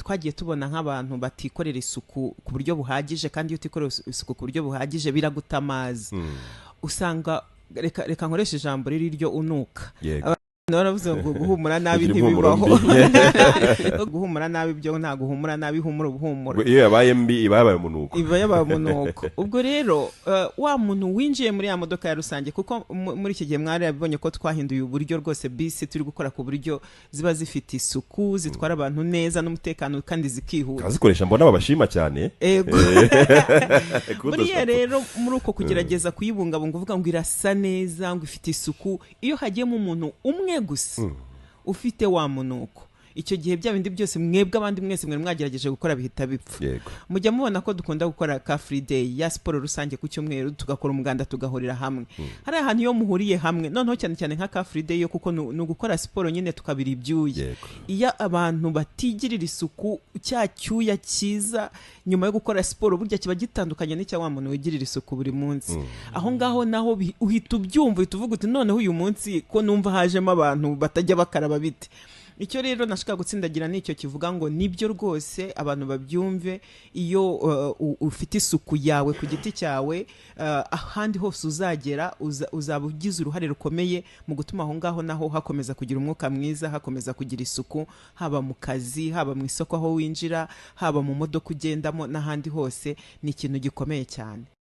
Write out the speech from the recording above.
twagiye tubona nk'abantu batikorera isuku ku buryo buhagije, kandi iyo utikorera isuku ku buryo buhagije biragutamaza. Usanga reka nkoresha ijambo riri ryo unuka. Naravuze ngo guhumura nabi ntibibaho. Guhumura nabi byo nta guhumura nabi, humura ubuhumura. Iyo yabaye mbi iba yabaye umunuko. Iba yabaye umunuko. Ubwo rero wa muntu winjiye muri ya modoka ya rusange, kuko muri iki gihe mwari yabonye ko twahinduye uburyo rwose bisi turi gukora ku buryo ziba zifite isuku, zitwara abantu neza n'umutekano kandi zikihuta. Kazikoresha mbona babashima cyane. Buriya rero muri uko kugerageza kuyibungabunga uvuga ngo irasa neza, ngo ifite isuku, iyo hagiyemo umuntu umwe gusa ufite wa munuko, icyo gihe bya bindi byose mwebwe abandi mwese mwari mwagerageje gukora bihita bipfa. Mujya mubona ko dukunda gukora ka free day ya siporo rusange ku cyumweru, tugakora umuganda tugahurira hamwe. Hari ahantu iyo muhuriye hamwe, noneho cyane cyane nka ka free day yo kuko no gukora siporo nyine tukabira ibyuye. Iyo abantu batigirira isuku cya cyuya cyiza nyuma yo gukora siporo, burya kiba gitandukanye n'icya wa muntu wigirira isuku buri munsi. Aho ngaho naho uhita ubyumva, uhita uvuga uti noneho uyu munsi ko numva hajemo abantu batajya bakaraba bite. Icyo rero nashaka gutsindagira nicyo kivuga ngo nibyo rwose abantu babyumve. Iyo ufite isuku yawe ku giti cyawe, ahandi hose uzagera uzaba ugize uruhare rukomeye mu gutuma aho ngaho naho hakomeza kugira umwuka mwiza, hakomeza kugira isuku, haba mu kazi, haba mu isoko aho winjira, haba mu modoka ugendamo n'ahandi hose. Ni ikintu gikomeye cyane.